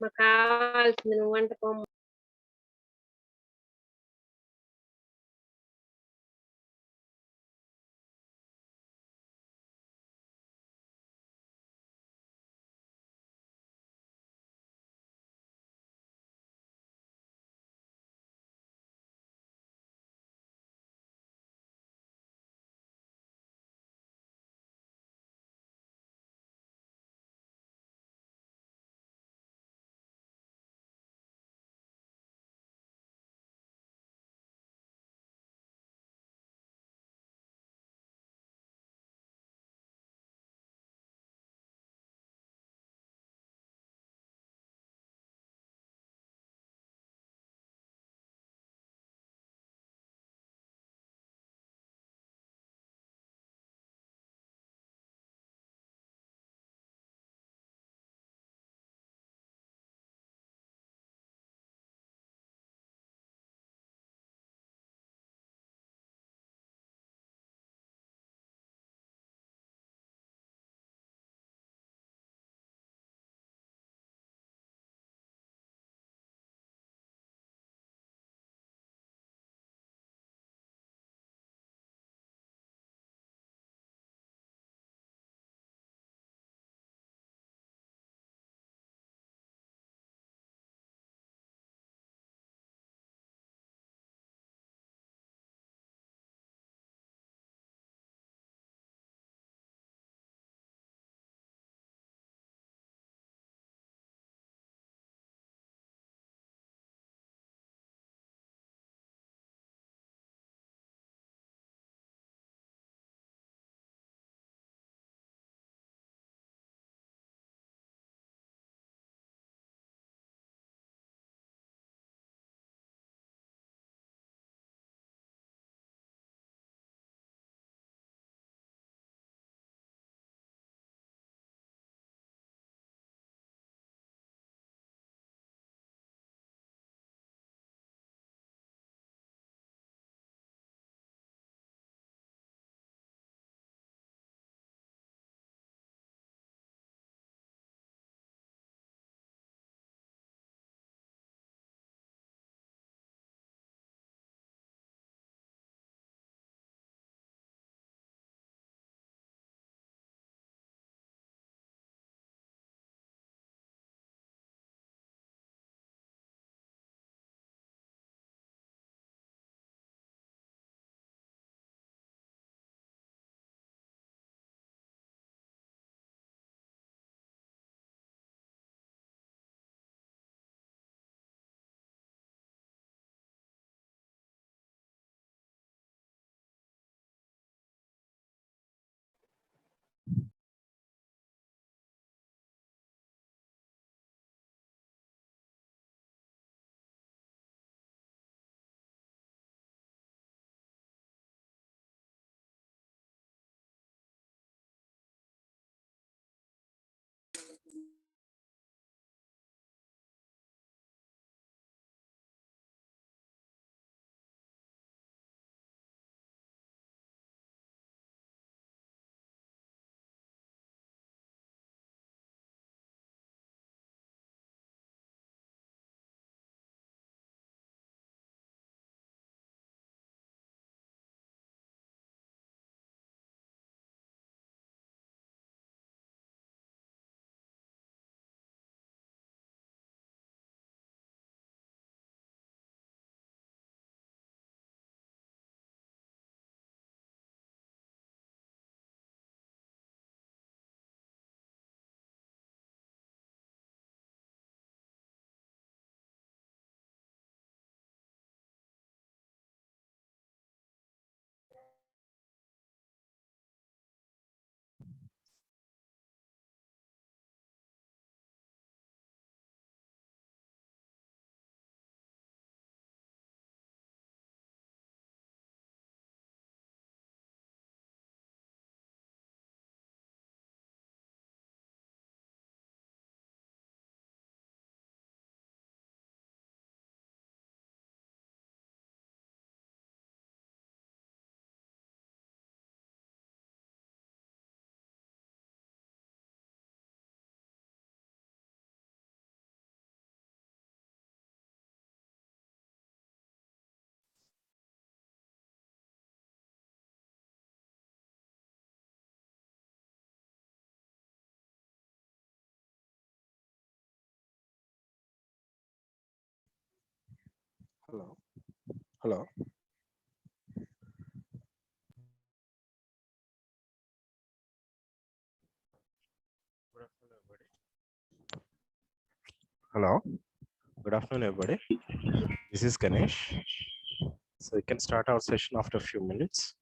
మాకు కావాల్సింది నువ్వు వంటకం Hello. Hello. Good afternoon, everybody. Hello. Good afternoon, everybody. This is Ganesh. So we can start our session after a few minutes.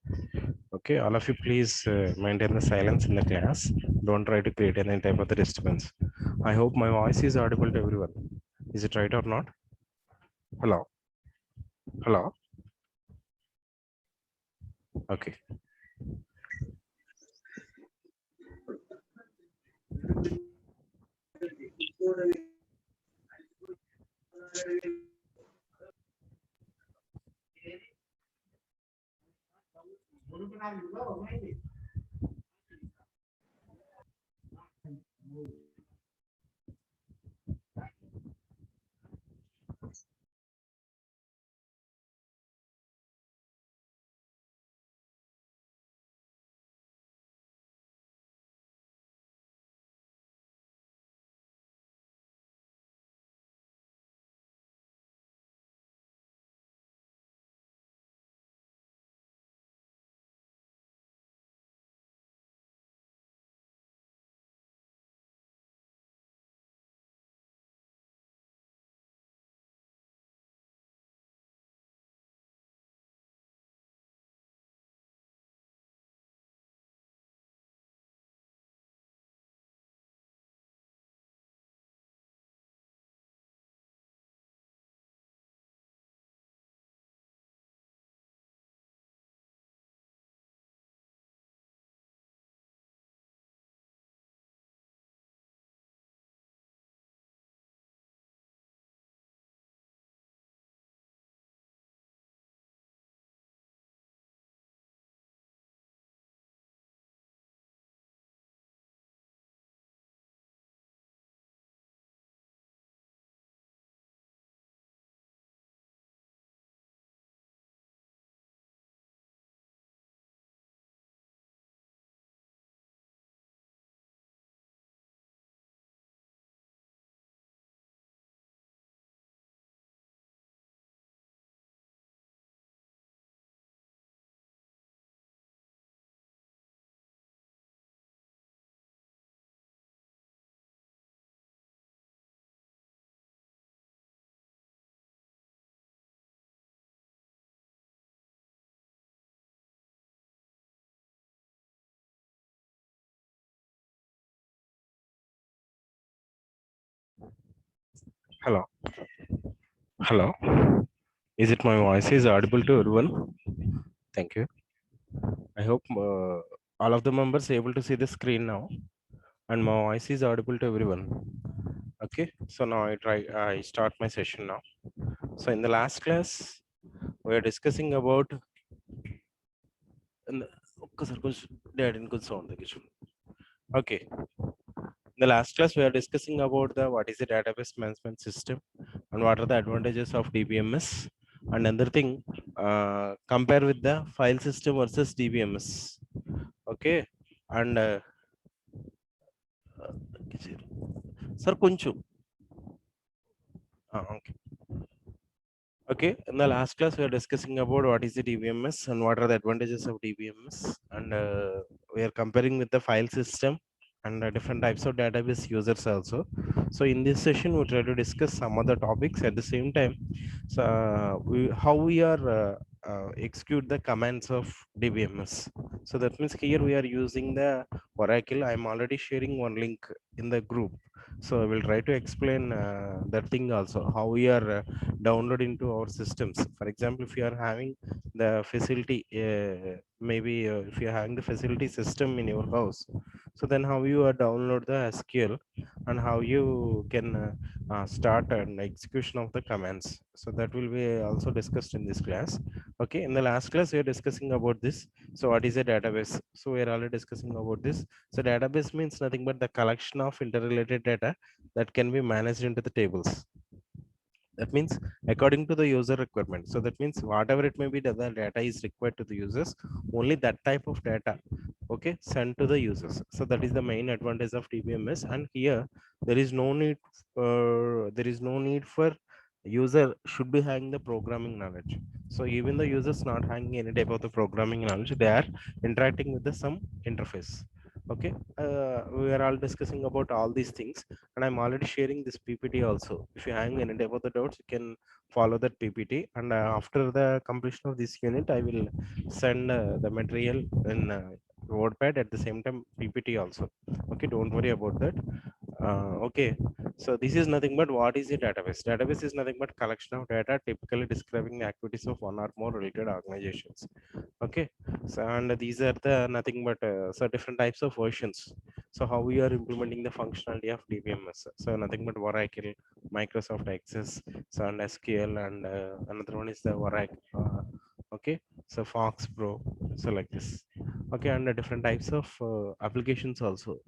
Okay, all of you, please maintain the silence in the class. Don't try to create any type of the disturbance. I hope my voice is audible to everyone. Is it right or not? Hello. Hello. Okay. Hello. Hello. Is it my voice is audible to everyone? Thank you. I hope all of the members are able to see the screen now, and my voice is audible to everyone. Okay, so now I start my session now. So in the last class, we are discussing about in the- ఒక్కసారి కొంచెం డాడీని కొంచెం sound తగ్గించు. Okay, in the last class we are discussing about the what is the database management system and what are the advantages of DBMS and another thing, compare with the file system versus DBMS. Okay, and sir కొంచెం okay. Okay, in the last class, we are discussing about what is the DBMS and what are the advantages of DBMS, and we are comparing with the file system and different types of database users also. So in this session, we try to discuss some other topics at the same time. So how we are execute the commands of DBMS. So that means here we are using the Oracle. I'm already sharing one link in the group. So I will try to explain that thing also, how we are download into our systems. For example, if you are having the facility, maybe if you are having the facility system in your house, so then how you download the SQL and how you can start an execution of the commands. So that will be also discussed in this class. Okay, in the last class we are discussing about this. So what is a database? So we are already discussing about this. So database means nothing but the collection of interrelated data that can be managed into the tables. That means according to the user requirement. So that means whatever it may be that the data is required to the users, only that type of data, okay, sent to the users. So that is the main advantage of DBMS. And here there is no need for user should be having the programming knowledge. So even the users not having any type of the programming knowledge, they are interacting with the some interface. Okay, we are all discussing about all these things, and I'm already sharing this PPT also. If you're having any type of the doubts, you can follow that PPT, and after the completion of this unit, I will send the material in WordPad at the same time PPT also. Okay, don't worry about that. Okay, so this is nothing but what is a database? Database is nothing but collection of data typically describing the activities of one or more related organizations. Okay, so and these are the nothing but so different types of versions. So how we are implementing the functionality of DBMS? So nothing but Oracle, Microsoft Access, so and SQL, and another one is the Oracle. Okay, so Fox Pro, so like this. Okay, and different types of applications also.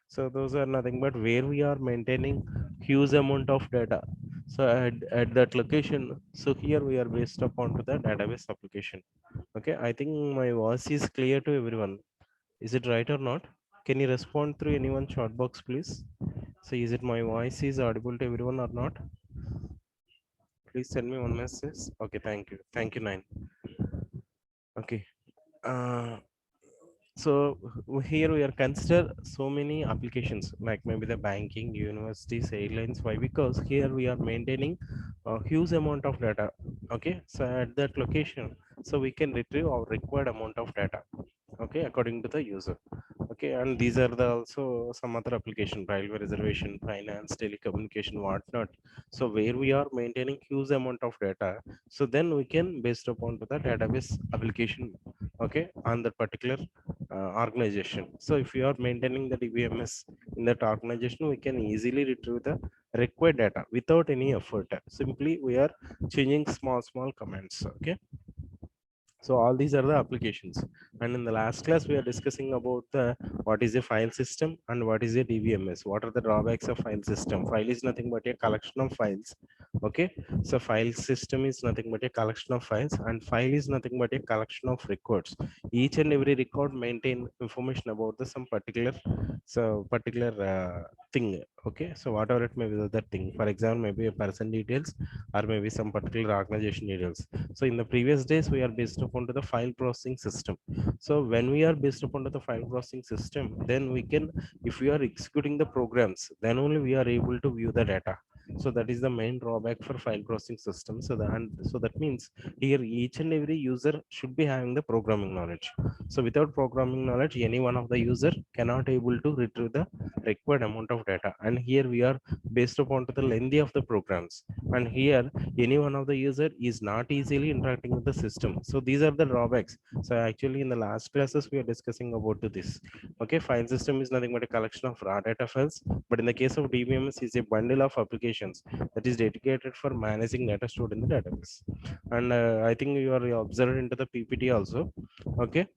So those are nothing but where we are maintaining huge amount of data. So at that location, so here we are based upon to the database application. Okay, I think my voice is clear to everyone. Is it right or not? Can you respond through anyone chat box, please? So is it my voice is audible to everyone or not? Please send me one message. Okay, thank you. Thank you, Nine. Okay. Uh, so here we are consider so many applications like maybe the banking, universities, airlines. Why? Because here we are maintaining a huge amount of data. Okay, so at that location, so we can retrieve our required amount of data, okay, according to the user. Okay, and these are the also some other application, railway reservation, finance, telecommunication, whatnot. So where we are maintaining huge amount of data, so then we can based upon to the database application, okay, on that particular organization. So if you are maintaining the DBMS in that organization, we can easily retrieve the required data without any effort. Simply we are changing small commands. Okay, so all these are the applications. And in the last class we are discussing about the what is a file system and what is a DBMS. What are the drawbacks of file system? File is nothing but a collection of files. Okay, so file system is nothing but a collection of files, and file is nothing but a collection of records. Each and every record maintain information about the some particular, so particular thing. Okay, so whatever it may be that thing, for example maybe a person details or maybe some particular organization details. So in the previous days, we are based upon to the file processing system. So when we are based upon to the file processing system, then we can, if we are executing the programs, then only we are able to view the data. So that is the main drawback for file processing system. So that means here each and every user should be having the programming knowledge. So without programming knowledge, any one of the user cannot able to retrieve the required amount of data. And here we are based upon to the length of the programs. And here any one of the user is not easily interacting with the system. So these are the drawbacks. So actually in the last classes we are discussing about this. Okay, file system is nothing but a collection of raw data files, but in the case of DBMS is a bundle of applications that is dedicated for managing data stored in the database. And I think you are observed into the PPT also. Okay,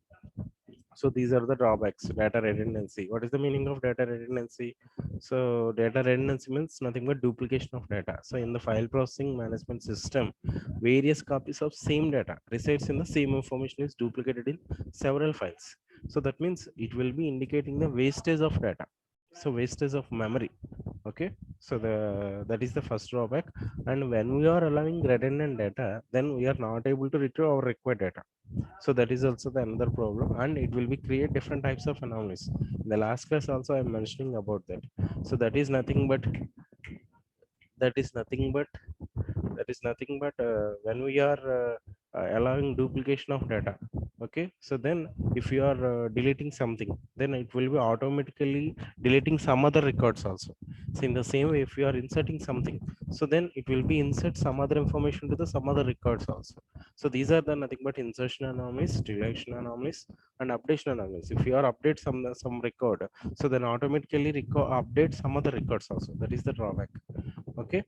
so these are the drawbacks. Data redundancy. What is the meaning of data redundancy? So data redundancy means nothing but duplication of data. So in the file processing management system, various copies of same data resides in the same information is duplicated in several files. So that means it will be indicating the wastage of data, so wastage of memory. Okay, so the that is the first drawback. And when we are allowing redundant data, then we are not able to retrieve our required data. So that is also the another problem, and it will be create different types of anomalies. In the last class also I'm mentioning about that. So that is nothing but, that is nothing but that is nothing but when we are allowing duplication of data. Okay, so then if you are deleting something, then it will be automatically deleting some other records also. So in the same way, if you are inserting something, so then it will be insert some other information to the some other records also. So these are the nothing but insertion anomalies, deletion anomalies, and updation anomalies. If you are update some record, so then automatically update some other records also. That is the drawback. Okay,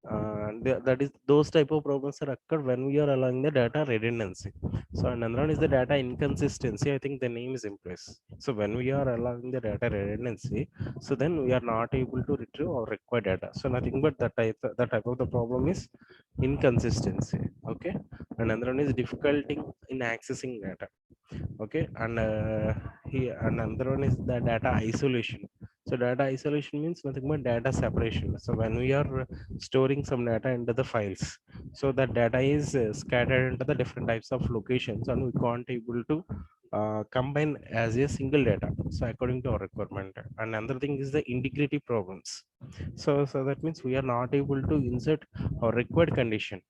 that is those type of problems are occur when we are allowing the data redundancy. So another one is the data inconsistency. I think the name is implies. So when we are allowing the data redundancy, so then we are not able to retrieve or require data. So nothing but that type of the problem is inconsistency. Okay, another one is difficulty in accessing data. Okay, and here another one is the data isolation. So data isolation means nothing but data separation. So when we are storing some data into the files, so that data is scattered into the different types of locations, and we can't able to combine as a single data. So according to our requirement. And another thing is the integrity problems. So that means we are not able to insert our required condition.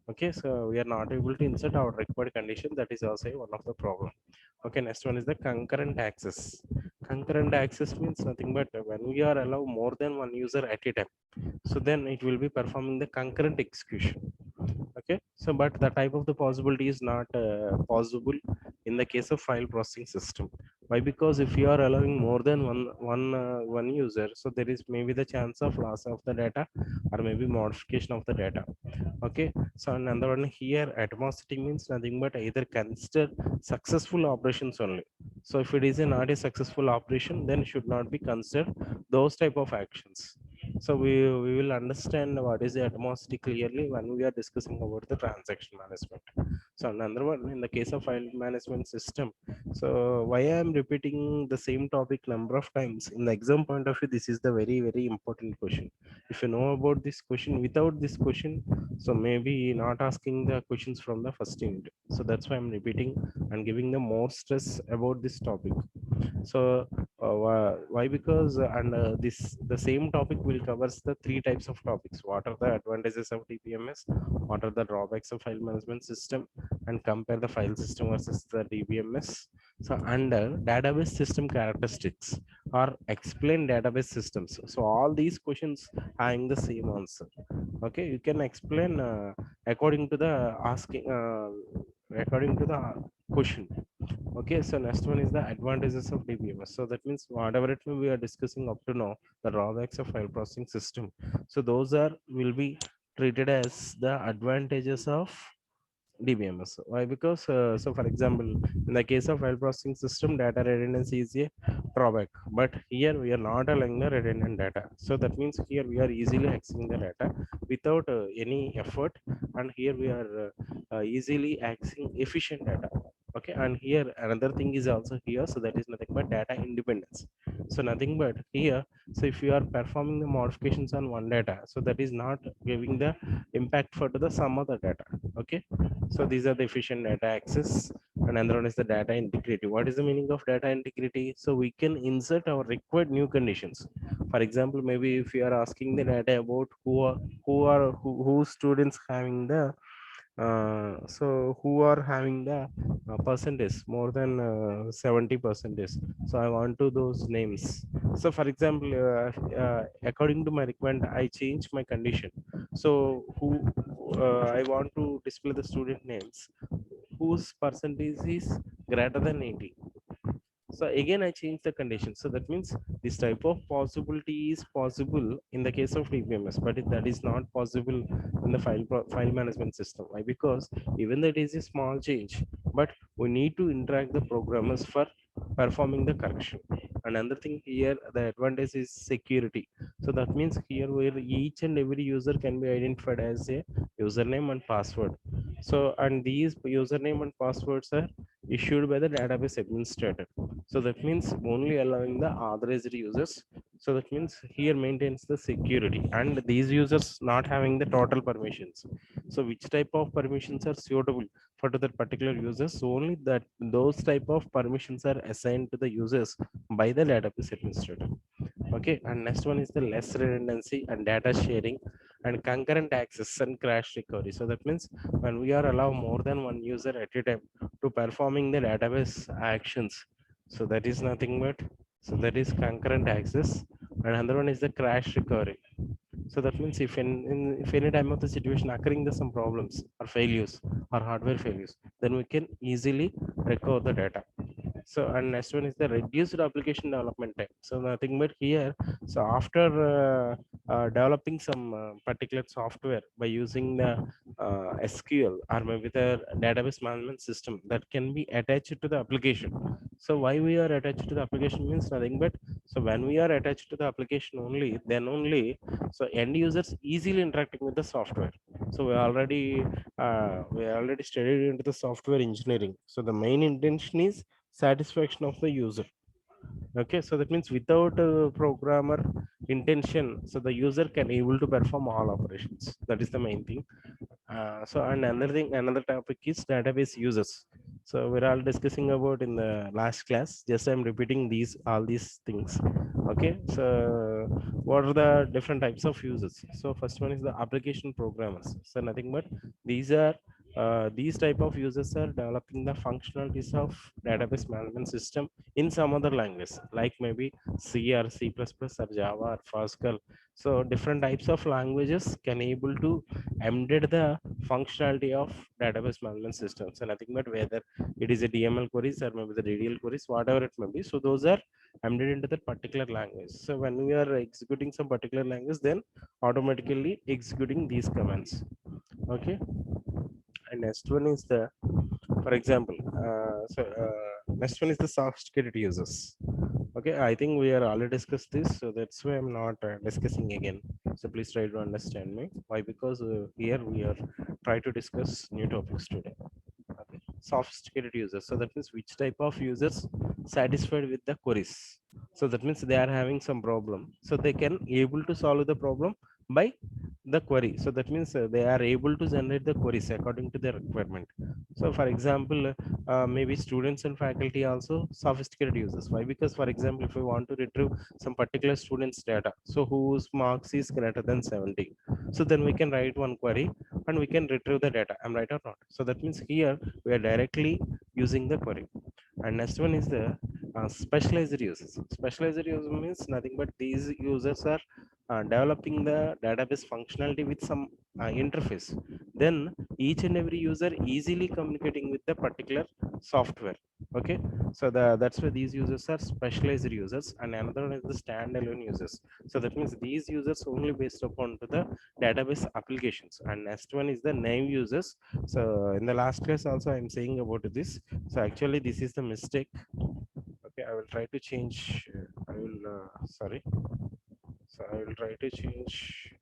Okay, so we are not able to insert our required condition. That is also one of the problem. Okay, next one is the concurrent access. Concurrent access means nothing but when we are allow more than one user at a time, so then it will be performing the concurrent execution. Okay, so but the type of the possibility is not possible in the case of file processing system. Why? Because if you are allowing more than one user, so there is maybe the chance of loss of the data or maybe modification of the data. Okay, so another one here, atmosity means nothing but either consider successful operations only. So if it is not a successful operation, then should not be considered those type of actions. So we will understand what is the atmosity clearly when we are discussing about the transaction management. So another one in the case of file management system. So why I am repeating the same topic number of times in the exam point of view, this is the very important question. If you know about this question, without this question, so maybe not asking the questions from the first unit. So that's why I'm repeating and giving the more stress about this topic. So why? Because and this the same topic will covers the three types of topics. What are the advantages of DBMS? What are the drawbacks of file management system? And compare the file system versus the DBMS. So under database system characteristics or explain database systems. So all these questions having the same answer. Okay, you can explain according to the asking according to the question. Okay, so next one is the advantages of DBMS. So that means whatever it we are discussing up to now, the drawbacks of file processing system. So those are will be treated as the advantages of DBMS. Why? Because so for example, in the case of file processing system, data redundancy is a drawback. But here we are not allowing the redundant data. So that means here we are easily accessing the data without any effort, and here we are easily accessing efficient data. Okay, and here another thing is also here. So that is nothing but data independence. So nothing but here. So if you are performing the modifications on one data, so that is not giving the impact for the some other data. Okay, so these are the efficient data access, and another one is the data integrity. What is the meaning of data integrity? So we can insert our required new conditions. For example, maybe if you are asking the data about who students having the so who are having the percentage more than 70 percentage, so I want to those names. So for example, according to my requirement, I change my condition. So who I want to display the student names whose percentage is greater than 80. So again I change the condition. So that means this type of possibility is possible in the case of DBMS, but that is not possible in the file management system. Why? Because even that is a small change, but we need to interact the programmers for performing the correction. Another thing here, the advantage is security. So that means here where each and every user can be identified as a username and password. So and these username and passwords are issued by the database administrator. So that means only allowing the authorized users. So that means here maintains the security, and these users not having the total permissions. So which type of permissions are suitable for the particular users? So only that those type of permissions are assigned to the users by the database administrator. Okay, and next one is the less redundancy and data sharing and concurrent access and crash recovery. So that means when we are allow more than one user at a time to performing the database actions, so that is nothing but, so that is concurrent access. And another one is the crash recovery. So that means if any time of the situation occurring there's some problems or failures or hardware failures, then we can easily recover the data. So and next one is the reduced application development time. So nothing but here, so after developing some particular software by using the SQL or maybe the database management system that can be attached to the application. So why we are attached to the application means nothing but, so when we are attached to the application only, then only, so end users easily interacting with the software. So we already studied into the software engineering. So the main intention is satisfaction of the user. Okay, so that means without programmer intention, so the user can able to perform all operations. That is the main thing. So and another thing, another topic is database users. So we're all discussing about in the last class. Just I'm repeating these all these things. Okay, so what are the different types of users? So first one is the application programmers. So nothing but these type of users are developing the functionalities of database management system in some other language, like maybe C or C++ or Java or Pascal. So different types of languages can able to embed the functionality of database management systems, and nothing but whether it is a DML queries or maybe the DDL queries, whatever it may be. So those are embedded into that particular language. So when we are executing some particular language, then automatically executing these commands. Okay, and next one is the, for example, next one is the soft security users. Okay, I think we are already discussed this, so that's why I'm not discussing again. So please try to understand me. Why? Because here we are try to discuss new topics today. Okay, sophisticated users. So that means which type of users satisfied with the queries. So that means they are having some problem. So they can able to solve the problem by the query. So that means they are able to generate the queries according to their requirement. So for example, maybe students and faculty also sophisticated users. Why? Because for example, if we want to retrieve some particular students data, so whose marks is greater than 70, so then we can write one query and we can retrieve the data. I'm right or not? So that means here we are directly using the query. And next one is the specialized users. Specialized user means nothing but these users are developing the database functionality with some interface. Then each and every user easily communicating with the particular software. Okay, so that's why these users are specialized users, and another one is the standalone users. So that means these users only based upon to the database applications. And next one is the naive users. So in the last class also I'm saying about this. So actually this is the mistake. Okay, I will try to change. I will sorry. So I will try to change.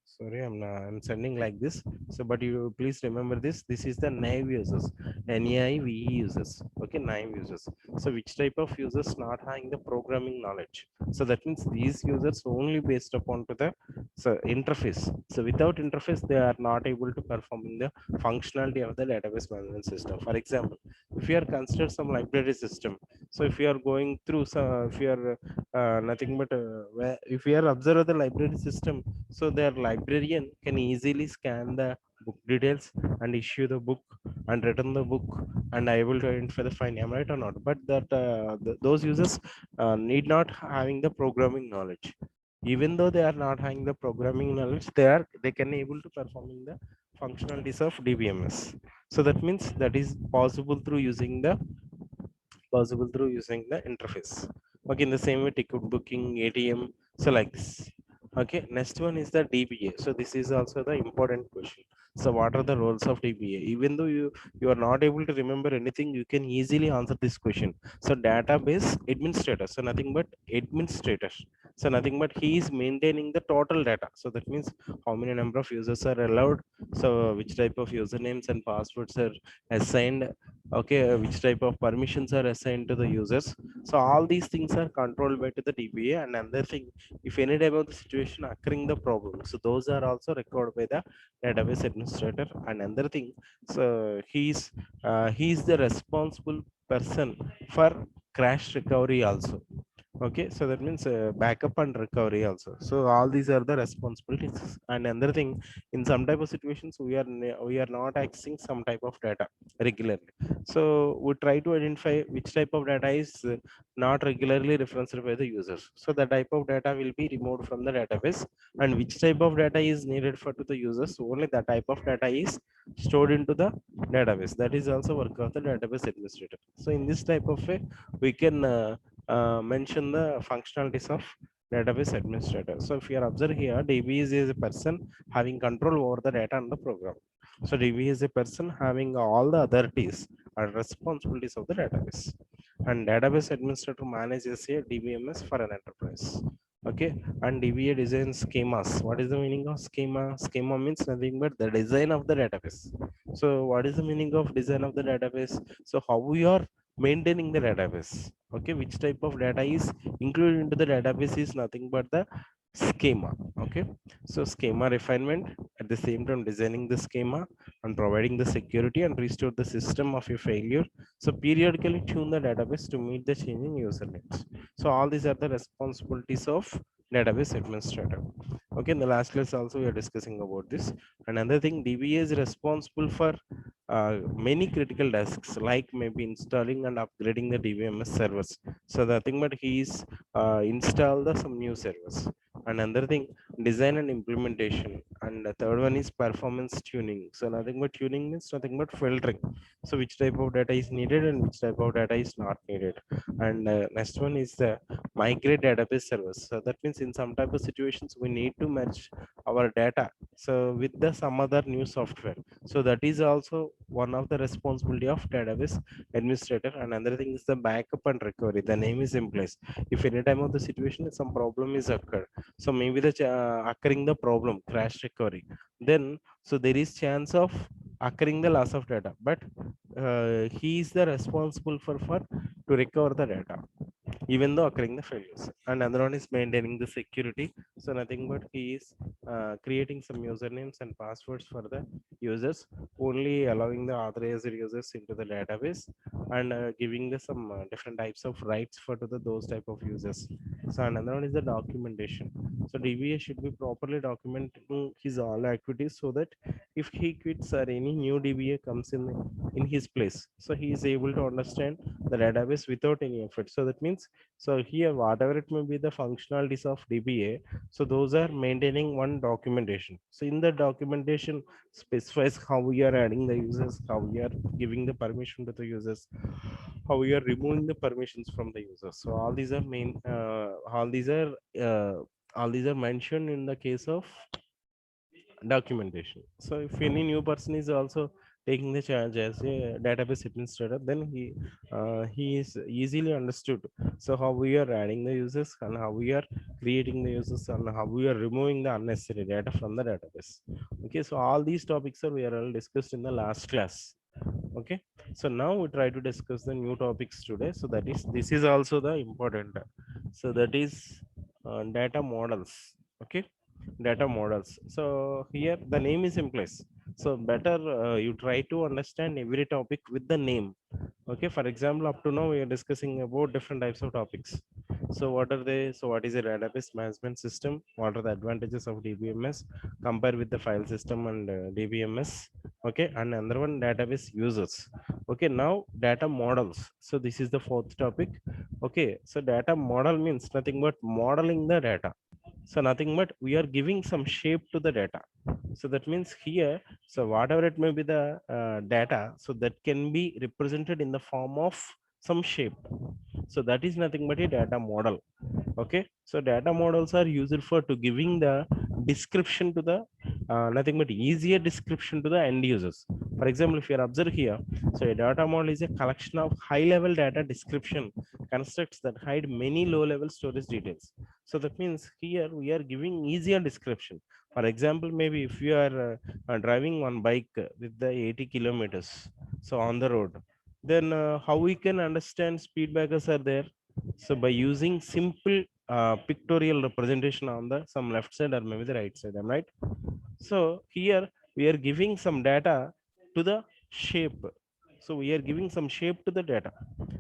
Sorry, I'm sending like this. So but you please remember this. This is the naive users, NAIVE users. Okay, naive users. So which type of users not having the programming knowledge? So that means these users only based upon to the interface. So without interface they are not able to perform in the functionality of the database management system. For example, if you are consider some library system, so if you are going through some, if you are nothing but if you are observe the library system, so their librarian can easily scan the book details and issue the book and return the book and able to identify the fine. Am I right or not? But that those users need not having the programming knowledge. Even though they are not having the programming knowledge, they can able to performing the functionalities of DBMS. So that means that is possible through using the interface. Okay, in the same way, ticket booking, ATM, so like this. Okay, next one is the DBA. So this is also the important question. So what are the roles of DBA? Even though you are not able to remember anything, you can easily answer this question. So database administrator. So nothing but administrator. So nothing but he is maintaining the total data. So that means how many number of users are allowed. So which type of usernames and passwords are assigned. Okay, which type of permissions are assigned to the users. So all these things are controlled by to the DBA. And another thing, if any type of the situation occurring the problem, so those are also recorded by the database administrator. And another thing, so he's the responsible person for crash recovery also. Okay, so that means backup and recovery also. So all these are the responsibilities. And another thing, in some type of situations we are not accessing some type of data regularly. So we try to identify which type of data is not regularly referenced by the users. So the type of data will be removed from the database, and which type of data is needed for to the users, only that type of data is stored into the database. That is also work of the database administrator. So in this type of way we can mention the functionalities of database administrator. So if you are observing here, DB is a person having control over the data and the program. So DB is a person having all the authorities and responsibilities of the database. And database administrator manages a DBMS for an enterprise. Okay, and DBA designs schemas. What is the meaning of schema? Schema means nothing but the design of the database. So what is the meaning of design of the database? So how we are maintaining the database. Okay, which type of data is included into the database is nothing but the schema. Okay, so schema refinement, at the same time designing the schema and providing the security and restore the system of a failure. So periodically tune the database to meet the changing user needs. So all these are the responsibilities of database administrator. Okay, in the last class also we are discussing about this. Another thing, DBA is responsible for many critical tasks, like maybe installing and upgrading the DBMS servers. So the thing, but he is install the some new servers. Another thing, design and implementation. And the third one is performance tuning. So nothing but tuning means nothing but filtering. So which type of data is needed and which type of data is not needed. And next one is the migrate database servers. So that means in some type of situations we need to merge our data so with the some other new software. So that is also one of the responsibility of database administrator. And another thing is the backup and recovery. The name is in place. If any time of the situation some problem is occurred, so maybe the occurring the problem crash recovery, then so there is chance of occurring the loss of data, but he is the responsible for to recover the data even though occurring the failures. And another one is maintaining the security. So nothing but he is creating some usernames and passwords for the users, only allowing the authorized users into the database, and giving the some different types of rights for to the those type of users. So another one is the documentation. So DBA should be properly documenting his all activities, so that if he quits or any new DBA comes in his place, so he is able to understand the database without any effort. So that means, so here whatever it may be the functionalities of DBA, so those are maintaining one documentation. So in the documentation specifies how we are adding the users, how we are giving the permission to the users, how we are removing the permissions from the users. So all these are main uh, all these are mentioned in the case of documentation. So if any new person is also taking the charge as a database administrator, then he is easily understood. So how we are adding the users and how we are creating the users and how we are removing the unnecessary data from the database. Okay, so all these topics are we are all discussed in the last class. Okay, so now we try to discuss the new topics today. So that is, this is also the important. So that is data models. Okay, data models. So here the name is in place, so better you try to understand every topic with the name. Okay, for example, up to now we are discussing about different types of topics. So what are they? So what is a database management system? What are the advantages of DBMS compare with the file system and DBMS? Okay, and another one, database users. Okay, now data models. So this is the fourth topic. Okay, so data model means nothing but modeling the data. So nothing but we are giving some shape to the data. So that means here, so whatever it may be the data, so that can be represented in the form of some shape. So that is nothing but a data model. Okay, so data models are used for to giving the description to the nothing but easier description to the end users. For example, if you are observe here, so a data model is a collection of high level data description constructs that hide many low level storage details. So that means here we are giving easier description. For example, maybe if you are driving one bike with the 80 kilometers so on the road, then how we can understand speed breakers are there? So by using simple pictorial representation on the some left side or maybe the right side, am I right? So here we are giving some data to the shape. So we are giving some shape to the data.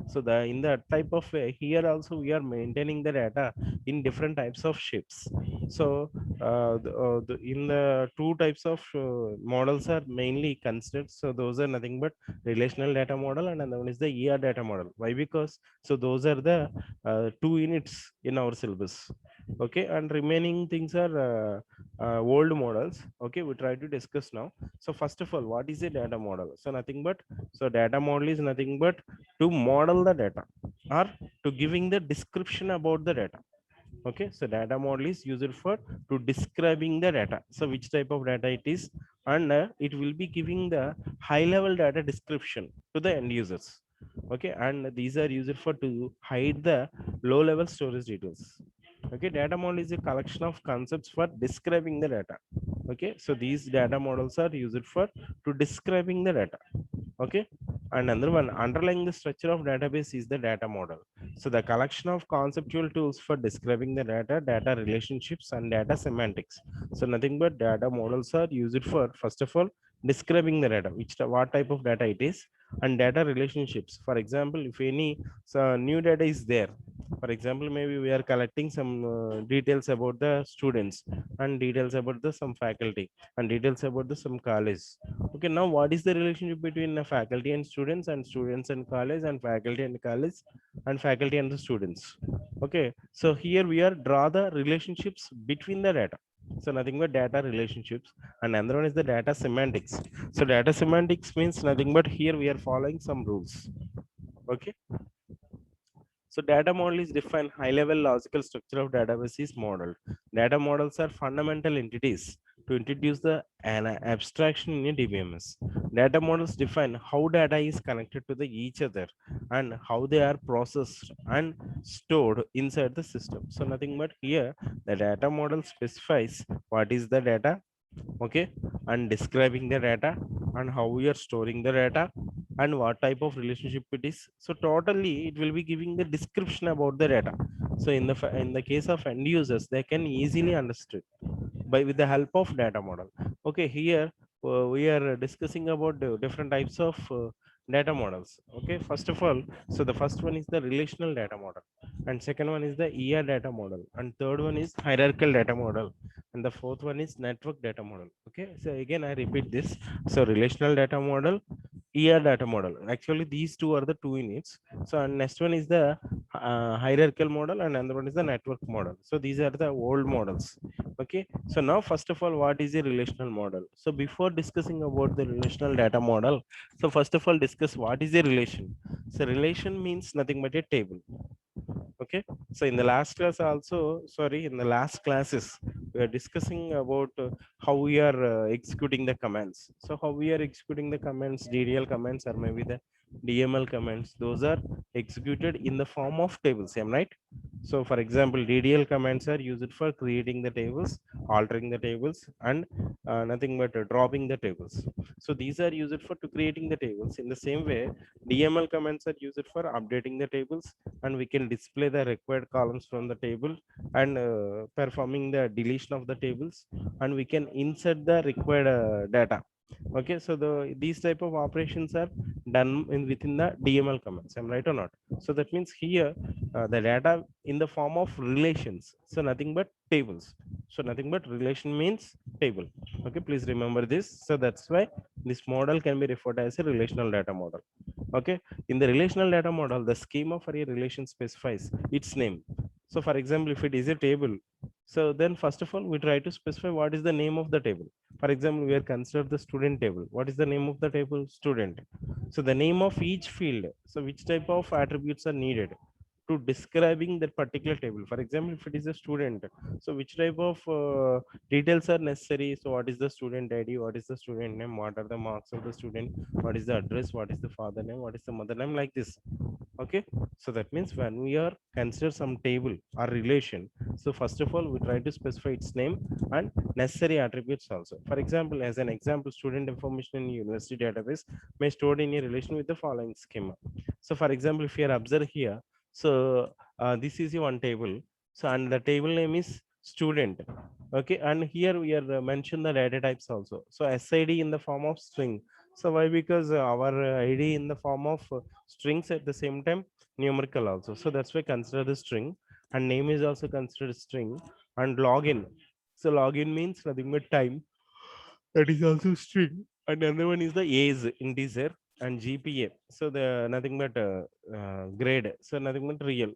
So the in that type of way, here also we are maintaining the data in different types of shapes. So in the two types of models are mainly considered. So those are nothing but relational data model, and another one is the ER data model. Why? Because so those are the two units in our syllabus. Okay, and remaining things are old models. Okay, we try to discuss now. So first of all, what is a data model? So nothing but, so data model is nothing but to model the data or to giving the description about the data. Okay, so data model is used for to describing the data, so which type of data it is, and it will be giving the high level data description to the end users. Okay, and these are used for to hide the low level storage details. Okay, data model is a collection of concepts for describing the data. Okay, so these data models are used for to describing the data. Okay, And another one, underlying the structure of database is the data model. So the collection of conceptual tools for describing the data, data relationships, and data semantics. So nothing but data models are used for, first of all, describing the data, what type of data it is, and data relationships. For example, if any new data is there, for example, maybe we are collecting some details about the students, and details about the some faculty, and details about the some college. Okay, now what is the relationship between the faculty and students and college, and faculty and college, and faculty and the students? Okay, so here we are draw the relationships between the data. So nothing but data relationships. And another one is the data semantics. So data semantics means nothing but here we are following some rules. Okay, so data model is defined high level logical structure of database is modeled. Data models are fundamental entities to introduce an abstraction in a DBMS. Data models define how data is connected to the each other and how they are processed and stored inside the system. So nothing but here the data model specifies what is the data, okay, and describing the data and how we are storing the data and what type of relationship it is. So totally it will be giving the description about the data. So in the case of end users, they can easily understood by with the help of data model. Okay, here we are discussing about the different types of data models. Okay, first of all, so the first one is the relational data model, and second one is the data model, and third one is hierarchical data model, and the fourth one is network data model. Okay, so again I repeat this. So relational data model, data model, actually these two are the two units. So and next one is the hierarchical model, and another one is the network model. So these are the old models. Okay, so now first of all, what is a relational model? So before discussing about the relational data model, so first of all discuss what is a relation. So relation means nothing but a table. Okay, so in the last class also, sorry, in the last classes we are discussing about how we are executing the commands. So how we are executing the commands, ddl commands or maybe the dml commands, those are executed in the form of tables, am I right? So for example, ddl commands are used for creating the tables, altering the tables, and nothing but dropping the tables. So these are used for to creating the tables. In the same way, dml commands are used for updating the tables, and we can display the required columns from the table, and performing the deletion of the tables, and we can insert the required data. Okay, so these type of operations are done within the dml commands, am I right or not? So that means here the data in the form of relations, so nothing but tables. So nothing but relation means table. Okay, please remember this. So that's why this model can be referred as a relational data model. Okay, in the relational data model, the schema for a relation specifies its name. So for example, if it is a table, so then first of all we try to specify what is the name of the table. For example, we are considered the student table. What is the name of the table? Student. So the name of each field, so which type of attributes are needed to describing that particular table. For example, if it is a student, so which type of details are necessary? So what is the student id, what is the student name, what are the marks of the student, what is the address, what is the father name, what is the mother name, like this. Okay, so that means when we are consider some table or relation, so first of all we try to specify its name and necessary attributes also. For example, as an example, student information in university database may stored in a relation with the following schema. So for example, if you are observe here, so this is your one table. So and the table name is student. Okay, and here we are mention the data types also. So sid in the form of string. So why? Because our id in the form of strings, at the same time numerical also. So that's why consider the string, and name is also considered string. And login, so login means nothing but time, that is also string. And another one is the age, integer, and gpa, so the nothing but grade, so nothing but real.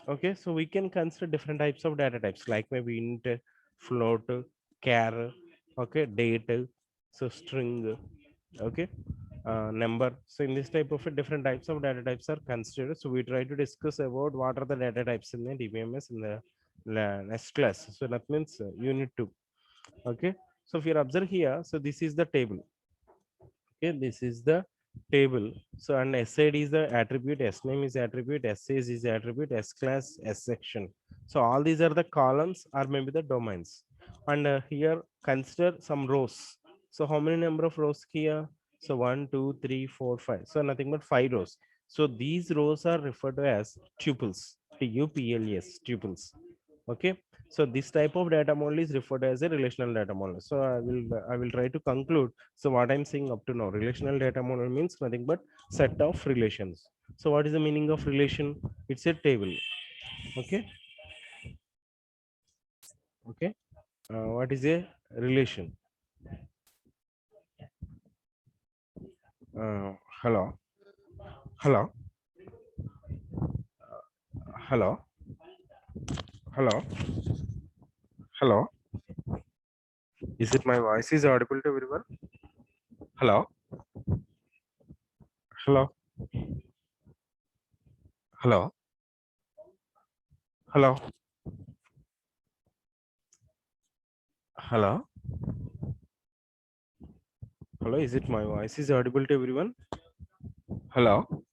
Okay, so we can consider different types of data types, like maybe int, float, char, okay, date, so string, okay, number. So in this type of different types of data types are considered. So we try to discuss about what are the data types in the dbms in the next class. So that means unit 2. Okay, so if you observe here, so this is the table. Okay, this is the table. So and sid is the attribute, s name is attribute, ss is attribute, s class, s section. So all these are the columns or maybe the domains. And here consider some rows. So how many number of rows here? So 1, 2, 3, 4, 5. So nothing but 5 rows. So these rows are referred to as tuples. Tuples, tuples. Okay. So this type of data model is referred as a relational data model. So I will try to conclude. So what I'm saying up to now, relational data model means nothing but set of relations. So what is the meaning of relation? It's a table. Okay. Okay. What is a relation? Hello. Hello. Hello. Hello. Hello. Is it my voice is audible to everyone? Hello. Hello. Hello. Hello. Hello. Hello. Is it my voice is audible to everyone? Hello.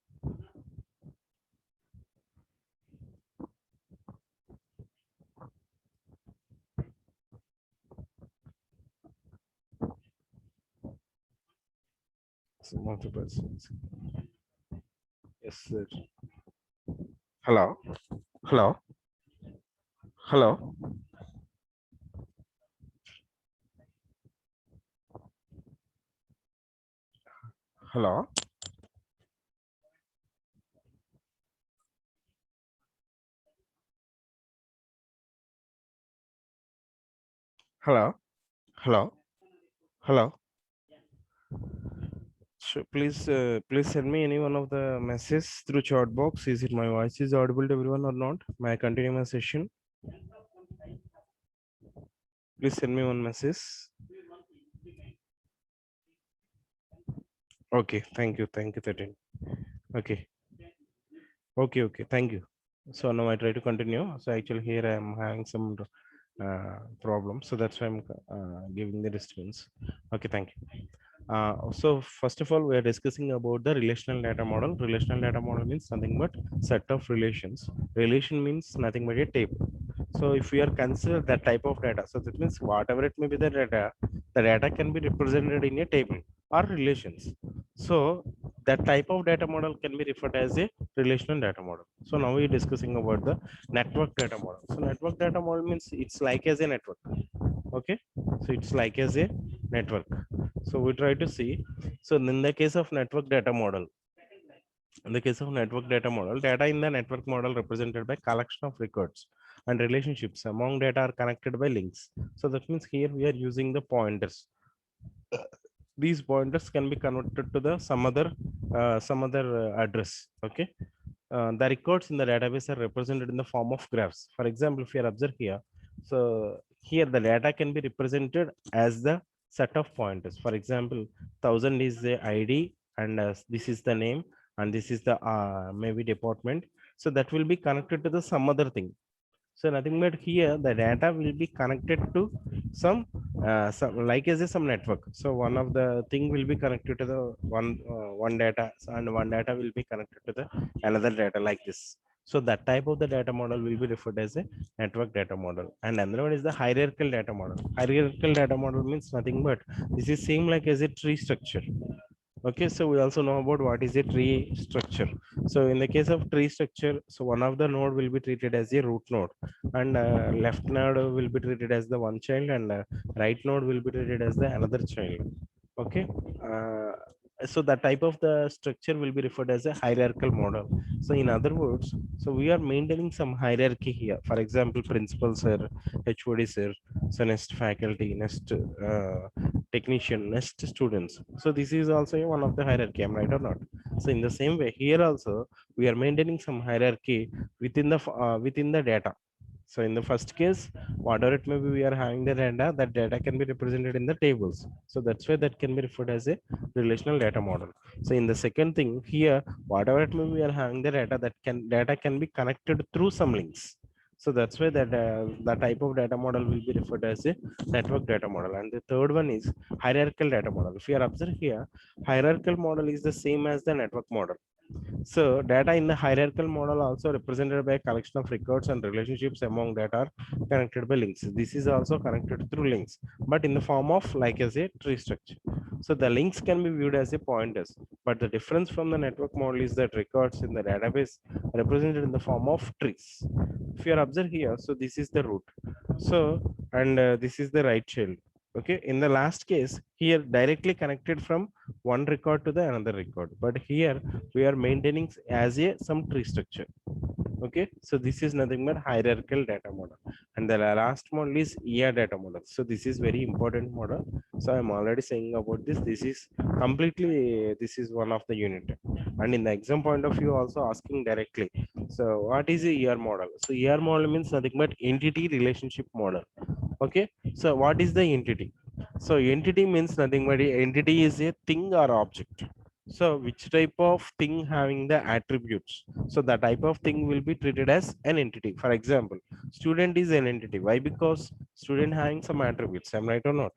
Some of the persons. Yes, sir. Hello. Hello. Hello. Hello. Hello. Hello. Hello. So please send me any one of the messages through chat box. Is it my voice is audible to everyone or not? May I continue my session? Please send me one message. Okay. Thank you. Thank you, 13. Okay. Okay. Thank you. So now I try to continue. So actually here I am having some problem. So that's why I'm giving the disturbance. Okay. Thank you. So first of all, we are discussing about the relational data model. Relational data model means nothing but set of relations. Relation means nothing but a table. So if we are consider that type of data, so that means whatever it may be the data can be represented in a table or relations. So that type of data model can be referred as a relational data model. So now we're discussing about the network data model. So network data model means it's like as a network. Okay. So it's like as a network. So we try to see. So in the case of network data model, in the case of network data model, data in the network model represented by collection of records and relationships among data are connected by links. So that means here we are using the pointers. These pointers can be converted to the some other address. Okay. The records in the database are represented in the form of graphs. For example, if you observe here, so here the data can be represented as the set of pointers. For example, 1000 is the ID, and this is the name, and this is the maybe department. So that will be connected to the some other thing. So nothing but here the data will be connected to some like as a some network. So one of the thing will be connected to the one data, and one data will be connected to the another data like this. So that type of the data model will be referred as a network data model. And another one is the hierarchical data model. Hierarchical data model means nothing but this is same like as a tree structure. Okay, so we also know about what is a tree structure. So in the case of tree structure, so one of the node will be treated as a root node, and left node will be treated as the one child, and right node will be treated as the another child. Okay. uh, so that type of the structure will be referred as a hierarchical model. So in other words, so we are maintaining some hierarchy here. For example, principal sir, HOD sir, so next faculty, next technician, next students. So this is also one of the hierarchy, am I right or not? So in the same way here also we are maintaining some hierarchy within the data. So in the first case, whatever it may be, we are having the data, that data can be represented in the tables. So that's why that can be referred as a relational data model. So in the second thing here, whatever it may be, we are having the data can be connected through some links. So that's why that the type of data model will be referred as a network data model. And the third one is hierarchical data model. If you are observing here, hierarchical model is the same as the network model. So data in the hierarchical model also represented by a collection of records and relationships among that are connected by links. This is also connected through links, but in the form of like as a tree structure. So the links can be viewed as a pointers, but the difference from the network model is that records in the database are represented in the form of trees. If you observe here, so this is the root. So and this is the right child. Okay, in the last case, here directly connected from one record to the another record, but here we are maintaining as a some tree structure. Okay, so this is nothing but hierarchical data model, and the last model is ER data model. So this is very important model. So I'm already saying about this. This is completely, this is one of the unit, and in the exam point of view also asking directly. So what is a ER model? So ER model means nothing but entity relationship model. Okay, so what is the entity? So entity means nothing but entity is a thing or object. So which type of thing having the attributes? So the type of thing will be treated as an entity. For example, student is an entity. Why? Because student having some attributes. Am I right or not?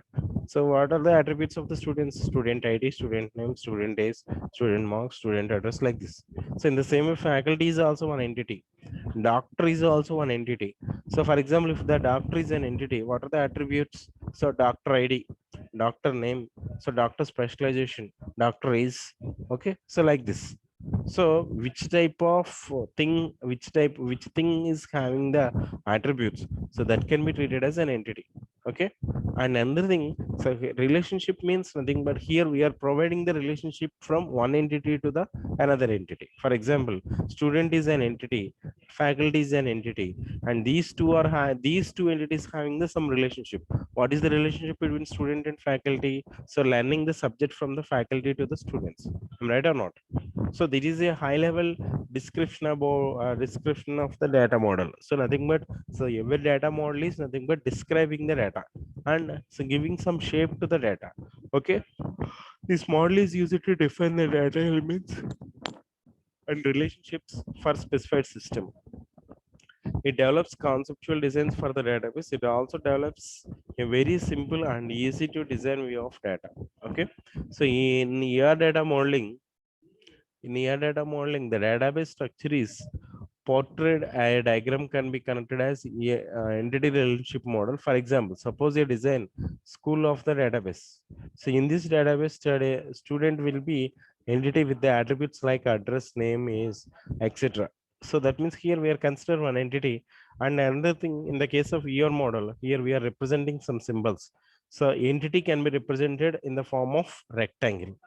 So what are the attributes of the students? Student ID, student name, student days, student marks, student address, like this. So in the same way, faculty is also one entity. Doctor is also one entity. So for example, if the doctor is an entity, what are the attributes? So doctor ID, doctor name, so doctor specialization, doctor is, okay, so like this. So which type of which thing is having the attributes, so that can be treated as an entity. Okay, and another thing, so relationship means nothing but here we are providing the relationship from one entity to the another entity. For example, student is an entity, faculty is an entity, and these two are these two entities having the some relationship. What is the relationship between student and faculty? So learning the subject from the faculty to the students. Am I right or not? So this is a high level description about description of the data model. So nothing but, so every data model is nothing but describing the data and so giving some shape to the data. Okay, this model is used to define the data elements and relationships for specified system. It develops conceptual designs for the database. It also develops a very simple and easy to design view of data. Okay, so in ER data modeling, the database structure is portrayed. A diagram can be connected as entity relationship model. For example, suppose a design school of the database. So in this database, student will be entity with the attributes like address, name, is, etc. So that means here we are consider one entity. And another thing, in the case of ER model, here we are representing some symbols. So entity can be represented in the form of rectangle.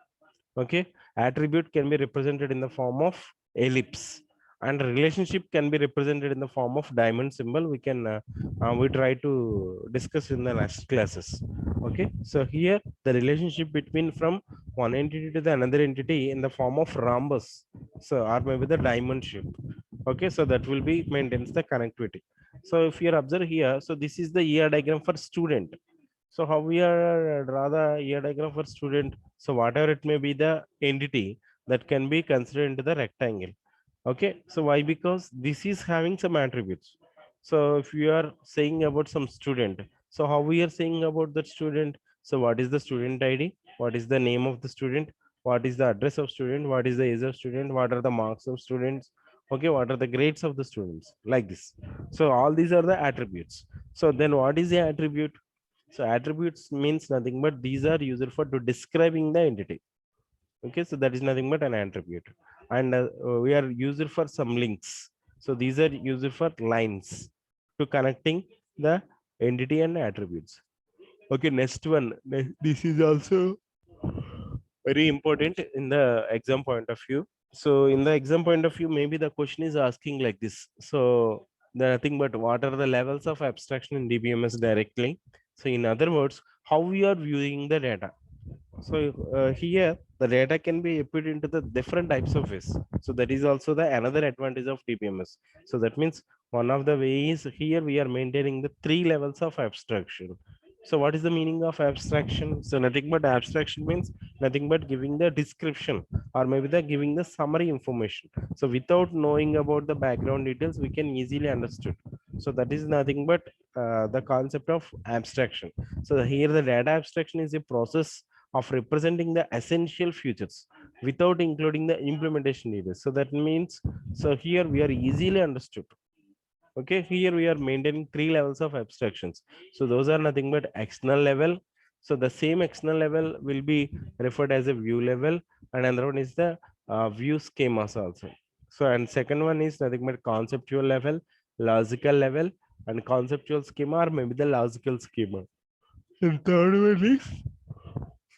Okay, attribute can be represented in the form of ellipse, and relationship can be represented in the form of diamond symbol. We can we try to discuss in the next classes. Okay, so here the relationship between from one entity to the another entity in the form of rhombus, so or maybe the diamond shape. Okay, so that will be maintains the connectivity. So if you observe here, so this is the ER diagram for student. So how we are draw the ER diagram for student? So whatever it may be the entity that can be considered into the rectangle. Okay, so why? Because this is having some attributes. So if you are saying about some student, so how we are saying about that student? So what is the student ID? What is the name of the student? What is the address of student? What is the age of student? What are the marks of students? Okay, what are the grades of the students? Like this. So all these are the attributes. So then what is the attribute? So attributes means nothing but these are used for to describing the entity. Okay, so that is nothing but an attribute, and we are used for some links. So these are used for lines to connecting the entity and attributes. Okay, next one. This is also very important in the exam point of view. So in the exam point of view, maybe the question is asking like this. So nothing but what are the levels of abstraction in DBMS directly? So in other words, how we are viewing the data. So here the data can be put into the different types of ways. So that is also the another advantage of DBMS. So that means one of the ways here we are maintaining the three levels of abstraction. So what is the meaning of abstraction? So nothing but abstraction means nothing but giving the description or maybe the giving the summary information. So without knowing about the background details, we can easily understood. So that is nothing but the concept of abstraction. So here the data abstraction is a process of representing the essential features without including the implementation details. So that means, so here we are easily understood. Okay, here we are maintaining three levels of abstractions. So those are nothing but external level. So the same external level will be referred as a view level, and another one is the view schemas also. So and second one is nothing but conceptual level, logical level, and conceptual schema, or maybe the logical schema. And third one is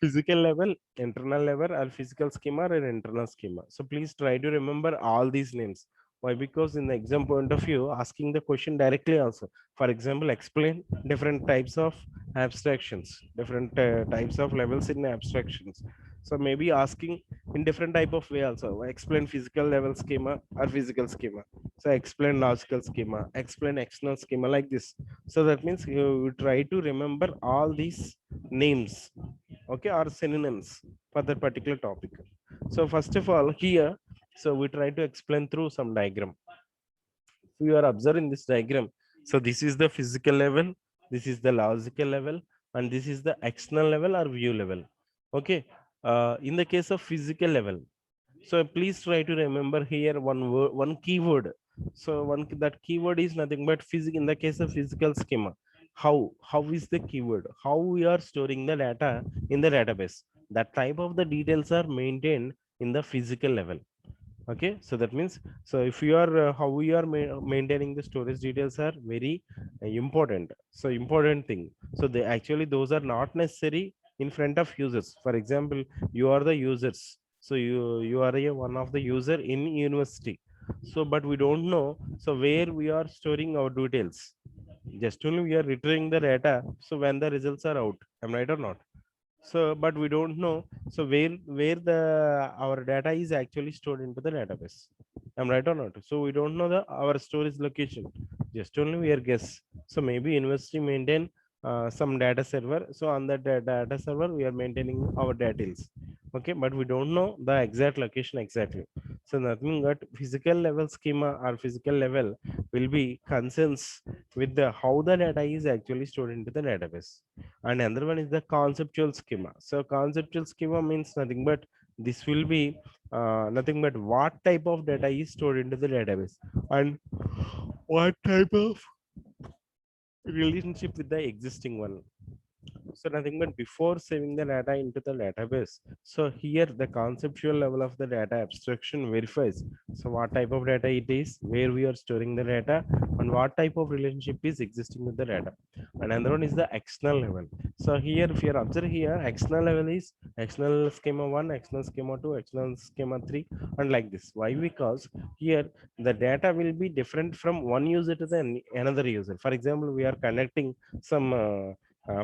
physical level, internal level, or physical schema or internal schema. So please try to remember all these names. Why? Because in the exam point of view, asking the question directly also. For example, explain different types of abstractions, different types of levels in abstractions. So maybe asking in different type of way also. Explain physical level schema or physical schema. So explain logical schema, explain external schema, like this. So that means you try to remember all these names, okay, or synonyms for that particular topic. So first of all here, so we try to explain through some diagram. If you are observing this diagram, so this is the physical level, this is the logical level, and this is the external level or view level. Okay, in the case of physical level, so please try to remember here one word, one keyword. So that keyword is nothing but physical. In the case of physical schema, how is the keyword, how we are storing the data in the database, that type of the details are maintained in the physical level. Okay, so that means, so if you are how we are maintaining the storage details are very important. So important thing, so they actually those are not necessary in front of users. For example, you are the users, so you are one of the user in university, so but we don't know so where we are storing our details. Just only we are retrieving the data, so when the results are out, am I right or not? So but we don't know so where the our data is actually stored into the database, I'm right or not? So we don't know the our storage location, just only we are guess. So maybe university maintain some data server, so on that data server we are maintaining our details. Okay, but we don't know the exact location exactly. So nothing but physical level schema or physical level will be concerns with the how the data is actually stored into the database. And another one is the conceptual schema. So conceptual schema means nothing but this will be nothing but what type of data is stored into the database and what type of relationship with the existing one. So nothing but before saving the data into the database, so here the conceptual level of the data abstraction verifies so what type of data it is, where we are storing the data, and what type of relationship is existing with the data. And another one is the external level. So here if you are observe here, external level is external schema 1, external schema 2, external schema 3, and like this. Why? Because here the data will be different from one user to the another user. For example, we are connecting some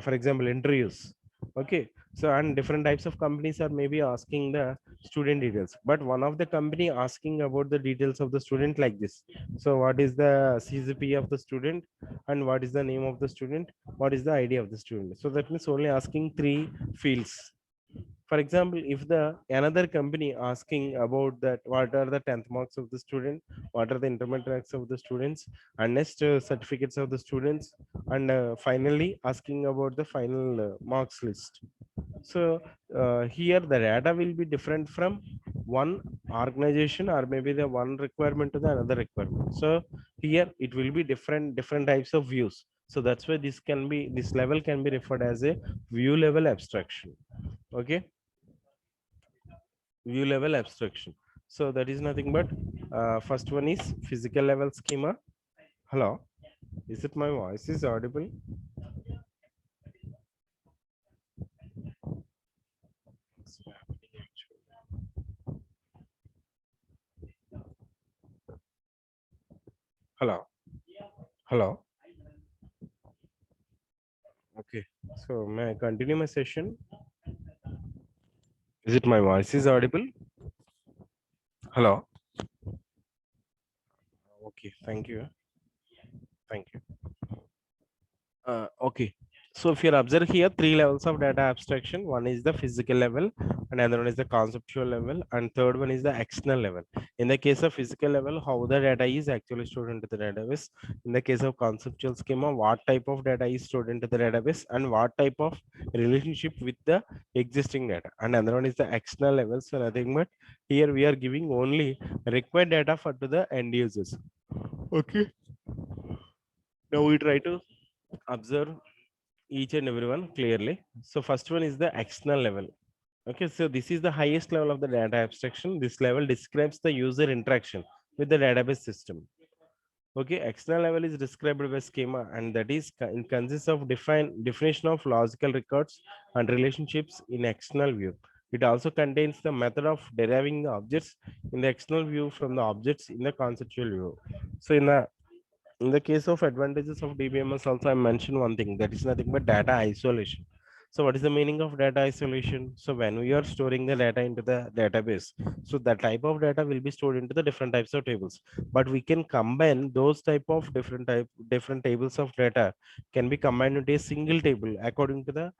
for example interviews. Okay, so and different types of companies are maybe asking the student details, but one of the company asking about the details of the student like this. So what is the CGP of the student, and what is the name of the student, what is the ID of the student. So that means only asking three fields. For example, if the another company asking about that what are the 10th marks of the student, what are the intermediate marks of the students, and next certificates of the students, and finally asking about the final marks list. So here the data will be different from one organization, or maybe the one requirement to the another requirement. So here it will be different types of views. So that's why this level can be referred as a view level abstraction. Okay, view level abstraction. So that is nothing but first one is physical level schema. Hello, is it my voice is audible? Hello, hello. Okay, so may I continue my session? Is it my voice is audible? Hello. Okay, thank you. Thank you. Okay, so if you observe here three levels of data abstraction, one is the physical level, and another one is the conceptual level, and third one is the external level. In the case of physical level, how the data is actually stored into the database. In the case of conceptual schema, what type of data is stored into the database and what type of relationship with the existing data. And another one is the external level. So nothing but here we are giving only required data for to the end users. Okay. Now we try to observe each and everyone clearly. So first one is the external level. Okay, so this is the highest level of the data abstraction. This level describes the user interaction with the database system. Okay, external level is described by schema, and that is it consists of definition of logical records and relationships in external view. It also contains the method of deriving the objects in the external view from the objects in the conceptual view. So in the case of advantages of DBMS, also I mentioned one thing, that is nothing but data isolation. So what is the meaning of data isolation? So when we are storing the data into the database, so that type of data will be stored into the different types of tables. But we can combine those type of different tables of data can be combined into a single table according to the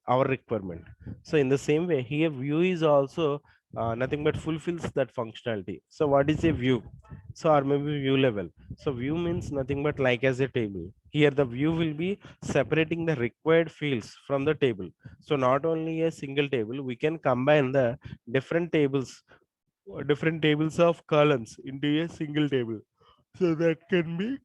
our requirement. So in the same way, here view is also nothing but fulfills that functionality. So what is a view? So or maybe view level. So view means nothing but like as a table. Here the view will be separating the required fields from the table. So not only a single table, we can combine the different tables, different tables of columns into a single table. So that can be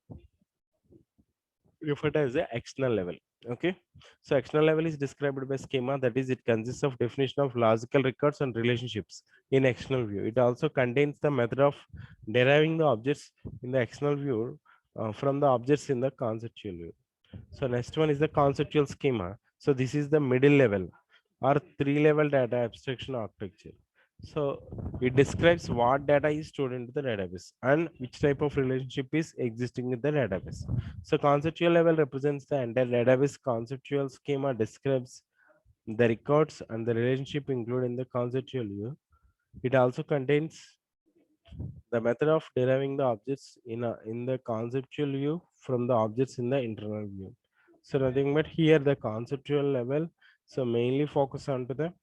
referred as the external level. Okay, so external level is described by schema, that is it consists of definition of logical records and relationships in external view. It also contains the method of deriving the objects in the external view from the objects in the conceptual view. So next one is the conceptual schema. So this is the middle level or three-level data abstraction architecture. So it describes what data is stored into the database and which type of relationship is existing in the database. So conceptual level represents the entire database. Conceptual schema describes the records and the relationship included in the conceptual view. It also contains the method of deriving the objects in the conceptual view from the objects in the internal view. So nothing but here the conceptual level. So mainly focus on to the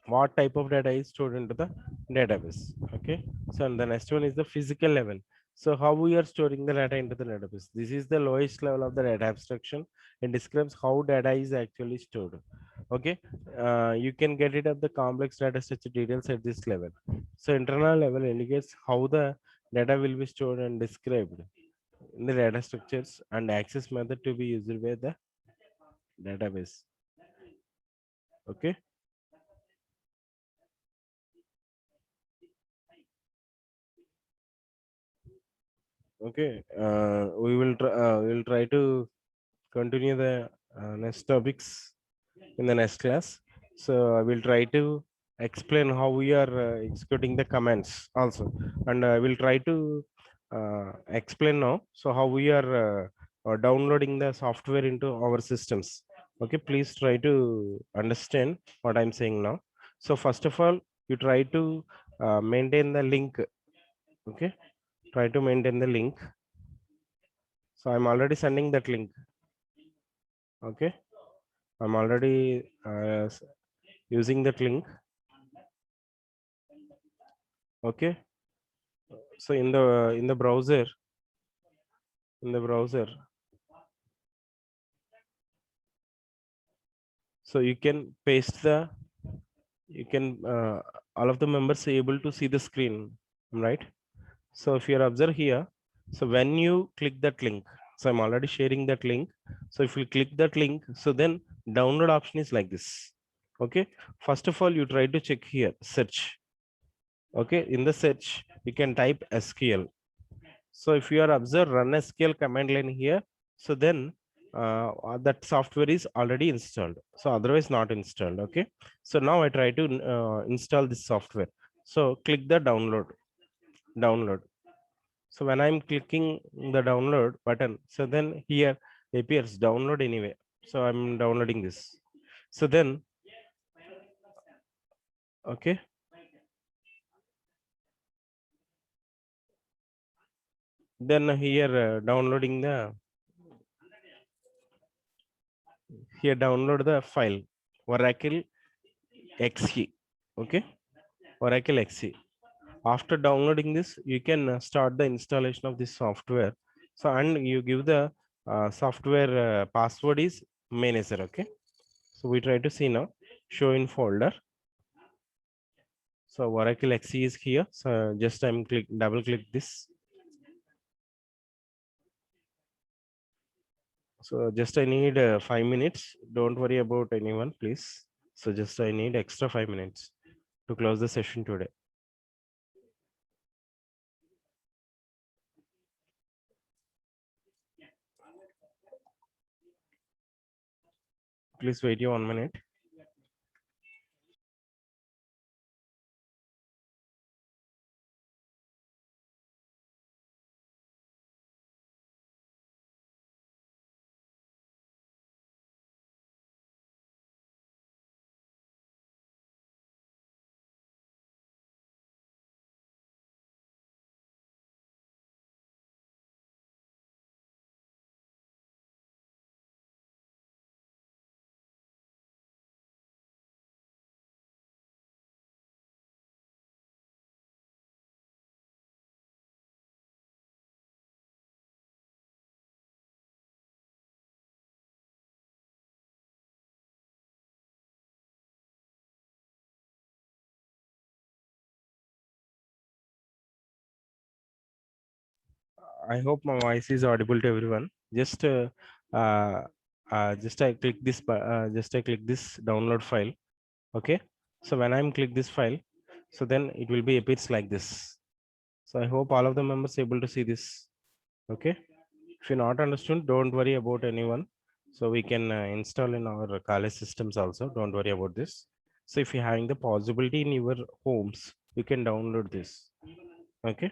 what type of data is stored into the database. Okay, so and the next one is the physical level. So how we are storing the data into the database, this is the lowest level of the data abstraction and describes how data is actually stored. Okay, you can get it at the complex data structure details at this level. So internal level indicates how the data will be stored and described in the data structures and access method to be used by the database. Okay. Okay, we will try to continue the next topics in the next class. So I will try to explain how we are executing the commands also, and I will try to explain now. So how we are downloading the software into our systems. Okay, please try to understand what I'm saying now. So first of all, you try to maintain the link. Okay, try to maintain the link. So I'm already sending that link. Okay, I'm already using that link. Okay, so in the browser, in the browser, so you can paste the, you can all of the members are able to see the screen, right? So if you observe here, so when you click that link, so I'm already sharing that link. So if you click that link, so then download option is like this. Okay, first of all, you try to check here, search. Okay, in the search, you can type SQL. So if you are observe run SQL command line here, so then that software is already installed. So otherwise not installed. Okay. So now I try to install this software. So click the download. So when I'm clicking the download button, so then here appears download anyway. So I'm downloading this. So then, okay. Then here downloading the, here download the file Oracle XE. Okay, Oracle XE. After downloading this, you can start the installation of this software. So, and you give the software password is manager. Okay, so we try to see now, show in folder. So Oracle XE is here. So just I'm double click this. So just I need 5 minutes. Don't worry about anyone, please. So just I need extra 5 minutes to close the session today. Please wait you 1 minute. I hope my voice is audible to everyone. Uh, just I click this. Just I click this download file. Okay. So when I'm click this file, so then it will be appears like this. So I hope all of the members able to see this. Okay. If you not understood, don't worry about anyone. So we can install in our college systems also. Don't worry about this. So if you're having the possibility in your homes, you can download this. Okay.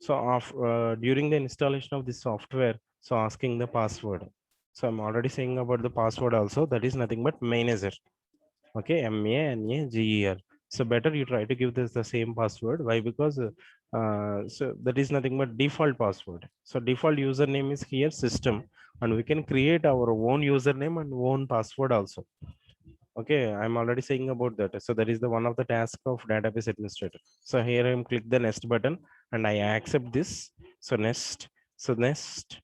So during the installation of this software, so asking the password. So I'm already saying about the password also. That is nothing but manager. Okay, MANAGER. So better you try to give this the same password. Why? Because so that is nothing but default password. So default username is here system, and we can create our own username and own password also. Okay, I'm already saying about that. So that is the one of the task of database administrator. So here I'm click the next button and I accept this. So next, so next.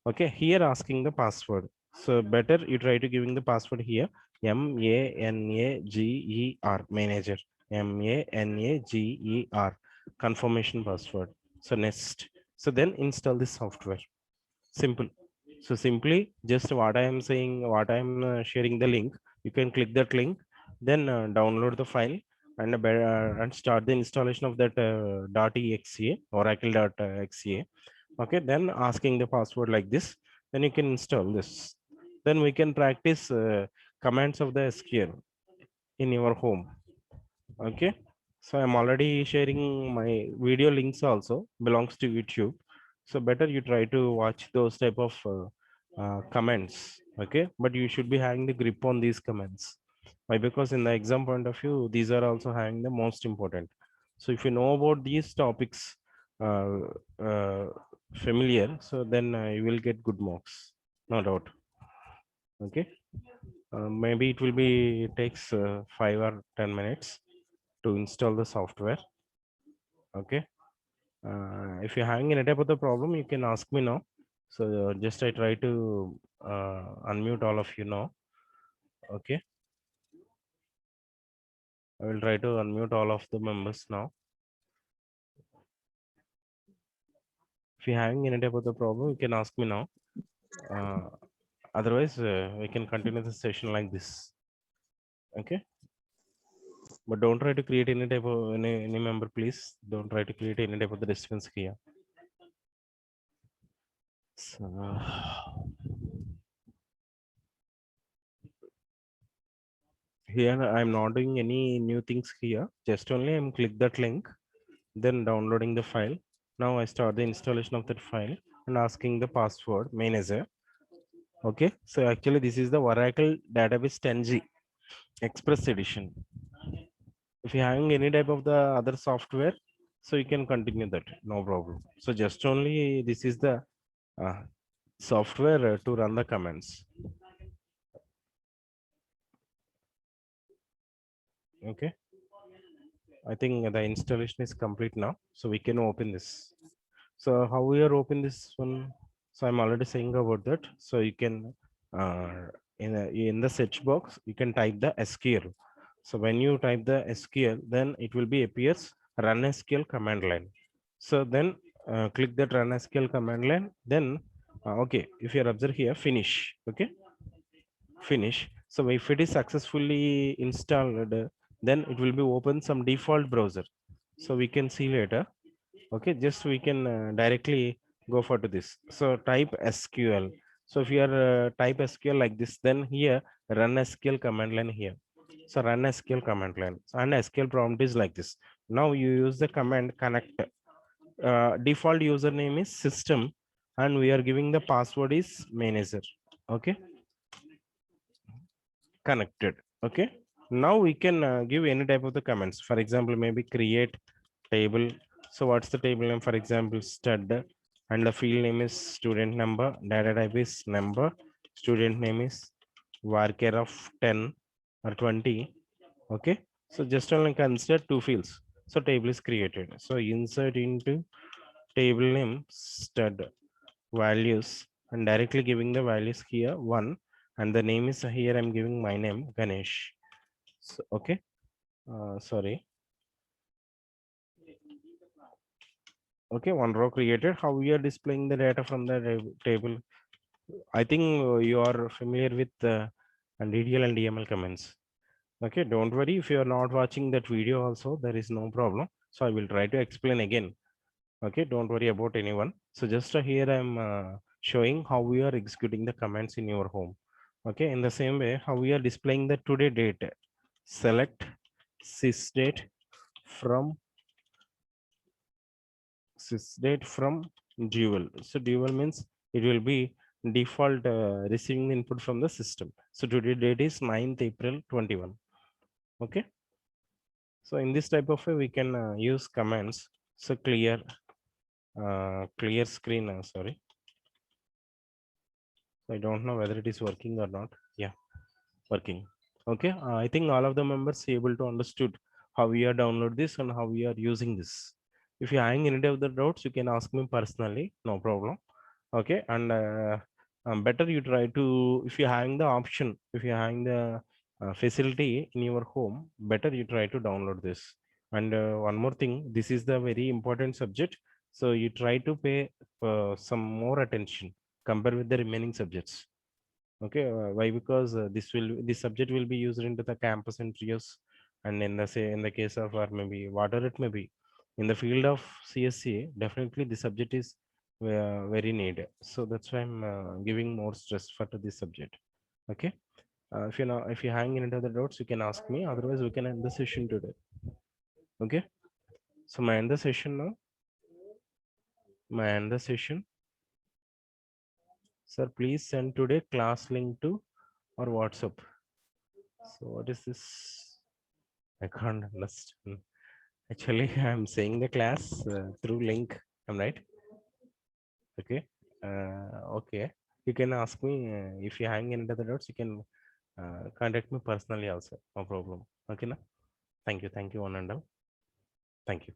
Okay, here asking the password. So better you try to giving the password here. MANAGER manager. MANAGER confirmation password. So next. So then install this software. Simple. So simply just what I am saying, what I am sharing the link, you can click that link, then download the file and start the installation of that .exe oracle.exe. Okay, then asking the password like this, then you can install this. Then we can practice commands of the SQL in your home. Okay, so I'm already sharing my video links also belongs to YouTube. So better you try to watch those type of comments. Okay, but you should be having the grip on these comments. Why? Because in the exam point of view, these are also having the most important. So if you know about these topics uh, uh, familiar, so then you will get good marks, no doubt. Okay, maybe it will be takes 5 or 10 minutes to install the software. Okay, if you're having any type of the problem, you can ask me now. So just I try to unmute all of you now. Okay, I will try to unmute all of the members now. If you're having any type of the problem, you can ask me now. uh, Otherwise we can continue the session like this. Okay, but don't try to create any type of any member, please don't try to create any type of the disturbance here. So here I'm not doing any new things here, just only I'm click that link, then downloading the file. Now I start the installation of that file and asking the password manager. Okay, so actually this is the Oracle database 10G express edition. If you're having any type of the other software, so you can continue that, no problem. So just only this is the uh, software to run the commands. Okay, I think the installation is complete now, so we can open this. So how we are open this one? So I'm already saying about that. So you can in the search box you can type the SQL. So when you type the SQL, then it will be appears run SQL command line. So then click that run SQL command line. Then okay, if you are observe here, finish. Okay, finish. So if it is successfully installed, then it will be open some default browser. So we can see later. Okay, just we can directly go for to this. So type SQL. So if you are type SQL like this, then here run SQL command line here. So run SQL command line. So run SQL prompt is like this. Now you use the command connect. Default username is system, and we are giving the password is manager. Okay, connected. Okay, now we can give any type of the comments. For example, maybe create table. So what's the table name? For example, stud, and the field name is student number, data type is number, student name is varchar of 10 or 20. Okay, so just only consider two fields. So table is created. So insert into table name stud values, and directly giving the values here one, and the name is here I'm giving my name Ganesh. So, okay, sorry. Okay, one row created. How we are displaying the data from the table? I think you are familiar with and DDL and DML comments. Okay, don't worry if you are not watching that video also, there is no problem. So I will try to explain again. Okay, don't worry about anyone. So just here I'm showing how we are executing the commands in your home. Okay, in the same way how we are displaying the today date. Select sysdate from dual. So dual means it will be default receiving input from the system. So today date is 9th April 21. Okay, so in this type of way we can use commands. So clear screen, sorry, I don't know whether it is working or not. Yeah, working. Okay, I think all of the members able to understood how we are download this and how we are using this. If you having any of the doubts, you can ask me personally, no problem. Okay, and better you try to, if you're having the option, if you're having the facility in your home, better you try to download this. And one more thing, this is the very important subject, so you try to pay some more attention compared with the remaining subjects. Okay, why? Because this subject will be used into the campus interviews, and in the say in the case of, or maybe whatever it may be, in the field of CSCA, definitely the subject is very needed. So that's why I'm giving more stress for to this subject. Okay, if you know, if you hang into the doubts, you can ask me. Otherwise, we can end the session today. Okay, so my end the session now. My end the session. Sir, please send today class link to or WhatsApp. So what is this? I can't understand. Actually, I'm saying the class through link. I'm right. Okay. Okay. You can ask me if you hang into the notes. You can contact me personally also. No problem. Okay, na? Thank you. Thank you, one and all. Thank you.